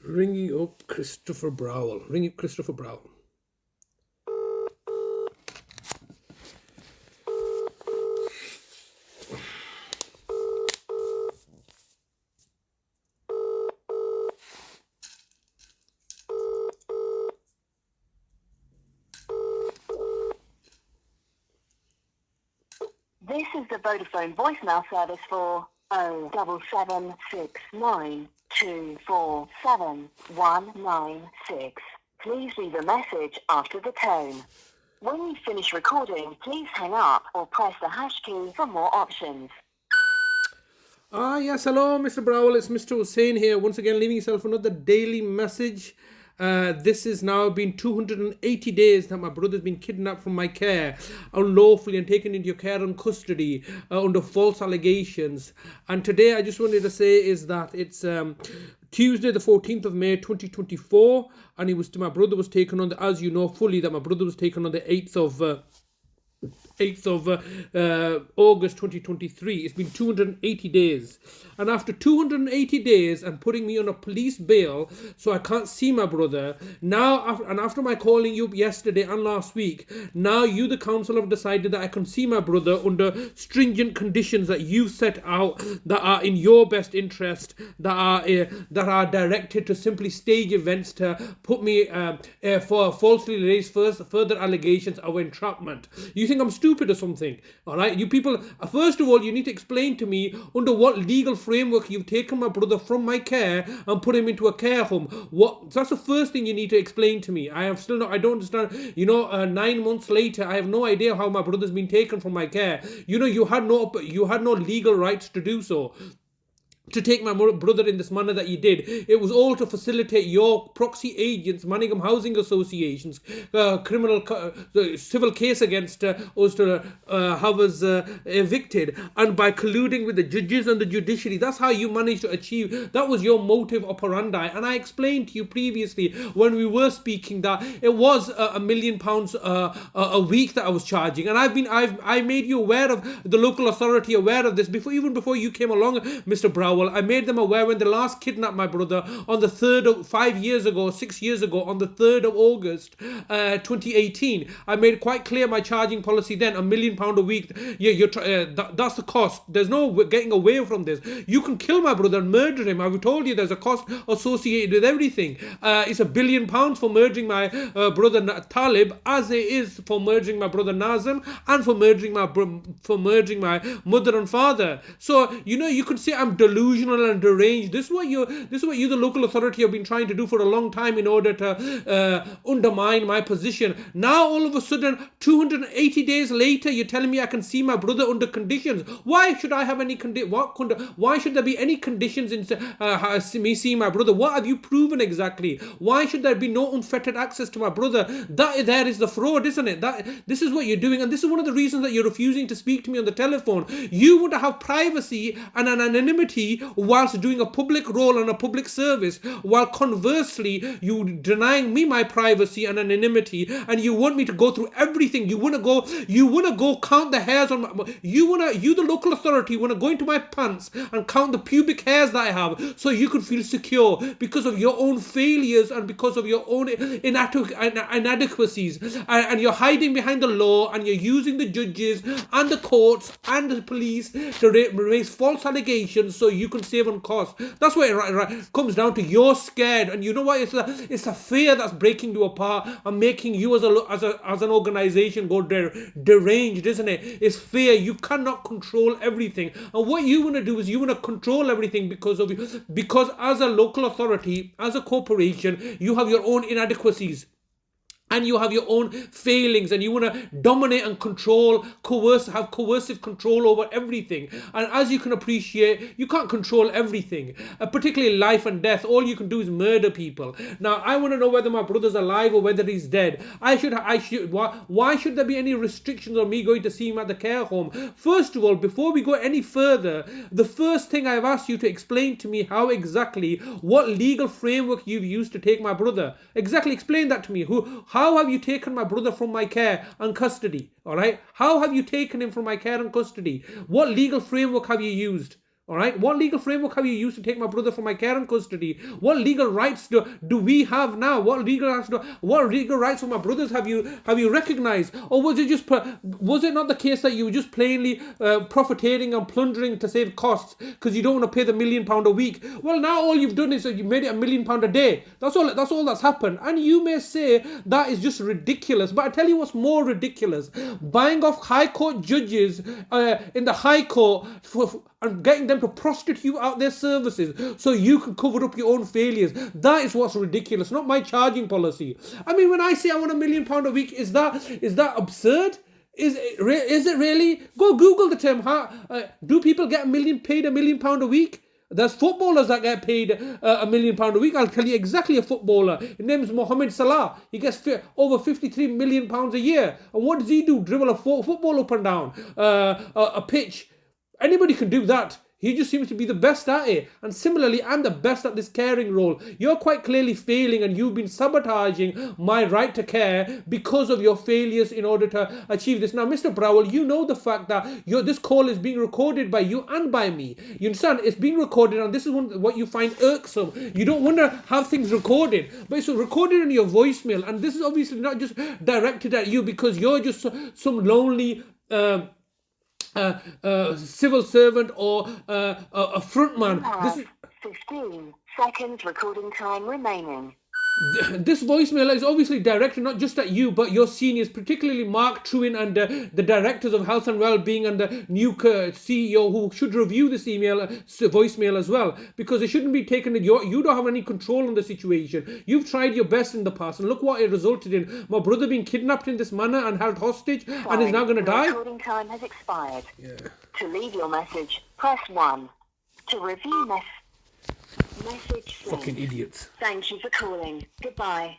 Ringing up Christopher Browell. Ring up Christopher Browell. This is the Vodafone voicemail service for 07769247196. Please leave a message after the tone. When you finish recording, please hang up or press the hash key for more options. Yes, hello, Mr. Browell. It's Mr. Hussain here. Once again, leaving yourself another daily message. This has now been 280 days that my brother's been kidnapped from my care unlawfully and taken into your care and custody under false allegations. And today I just wanted to say is that it's Tuesday the 14th of May 2024, and my brother was taken on the, as you know fully, that my brother was taken on the 8th of August 2023. It's been 280 days, and after 280 days and putting me on a police bail so I can't see my brother now, after my calling you up yesterday and last week, now you the council have decided that I can see my brother under stringent conditions that you've set out, that are in your best interest, that are directed to simply stage events to put me for falsely raised further allegations of entrapment. You think I'm stupid or something? All right, you people, first of all, you need to explain to me under what legal framework you've taken my brother from my care and put him into a care home. That's the first thing you need to explain to me. I don't understand. 9 months later, I have no idea how my brother's been taken from my care. You had no legal rights to do so, to take my brother in this manner that you did. It was all to facilitate your proxy agents, Manningham Housing Association's civil case against us to have us evicted, and by colluding with the judges and the judiciary. That's how you managed to achieve. That was your motive operandi. And I explained to you previously when we were speaking that it was £1 million a week that I was charging, and I made you aware of, the local authority aware of this even before you came along, Mr. Browell. I made them aware when they last kidnapped my brother on the 6 years ago, on the 3rd of August 2018. I made quite clear my charging policy then, £1 million a week. That's the cost. There's no getting away from this. You can kill my brother and murder him. I've told you there's a cost associated with everything. It's £1 billion for murdering my brother Talib, as it is for murdering my brother Nazim, and for murdering my mother and father. So you could say I'm delusional and deranged. This is what you, the local authority, have been trying to do for a long time in order to undermine my position. Now all of a sudden, 280 days later, you're telling me I can see my brother under conditions. Why should I have any why should there be any conditions in me seeing my brother? What have you proven exactly? Why should there be no unfettered access to my brother? That there is the fraud, isn't it? This is what you're doing, and this is one of the reasons that you're refusing to speak to me on the telephone. You want to have privacy and an anonymity whilst doing a public role and a public service, while conversely you denying me my privacy and anonymity, and you want me to go through everything. You want to go count the hairs on my, you the local authority want to go into my pants and count the pubic hairs that I have, so you could feel secure because of your own failures and because of your own inadequacies, and you're hiding behind the law, and you're using the judges and the courts and the police to raise false allegations so you can save on cost. That's what it comes down to. You're scared, and you know what? It's a fear that's breaking you apart and making you as an organization go deranged, isn't it? It's fear. You cannot control everything, and what you want to do is you want to control everything because as a local authority, as a corporation, you have your own inadequacies. And you have your own failings, and you want to dominate and control, have coercive control over everything. And as you can appreciate, you can't control everything, particularly life and death. All you can do is murder people. Now, I want to know whether my brother's alive or whether he's dead. Why should there be any restrictions on me going to see him at the care home? First of all, before we go any further, the first thing I've asked you to explain to me what legal framework you've used to take my brother. Exactly, explain that to me. How have you taken my brother from my care and custody? All right. How have you taken him from my care and custody? What legal framework have you used? All right. What legal framework have you used to take my brother from my care and custody? What legal rights do we have now? What legal rights for my brothers have you recognized? Or was it not the case that you were just plainly profiteering and plundering to save costs because you don't want to pay the £1 million a week? Well, now all you've done is you made it £1 million a day. That's all that's happened. And you may say that is just ridiculous. But I tell you what's more ridiculous: buying off High Court judges in the High Court and getting them to prostitute out their services so you can cover up your own failures. That is what's ridiculous, not my charging policy. I mean, when I say I want £1 million a week, is that absurd? Is it really? Go Google the term. Do people get paid £1 million a week? There's footballers that get paid £1 million a week. I'll tell you exactly a footballer. His name is Mohamed Salah. He gets over £53 million a year. And what does he do? Dribble a football up and down a pitch. Anybody can do that. He just seems to be the best at it. And similarly, I'm the best at this caring role. You're quite clearly failing, and you've been sabotaging my right to care because of your failures in order to achieve this. Now, Mr. Browell, you know the fact that this call is being recorded by you and by me. You understand? It's being recorded, and this is what you find irksome. You don't want to have things recorded, but it's recorded in your voicemail. And this is obviously not just directed at you because you're just some lonely civil servant or a frontman. This is 15 seconds recording time remaining. This voicemail is obviously directed not just at you, but your seniors, particularly Mark Truin and the directors of health and well-being and the new CEO, who should review this voicemail as well, because it shouldn't be taken that you don't have any control on the situation. You've tried your best in the past, and look what it resulted in. My brother being kidnapped in this manner and held hostage, and is now going to die. Recording time has expired. Yeah. To leave your message, press 1. To review message sent. Fucking idiots. Thank you for calling. Goodbye.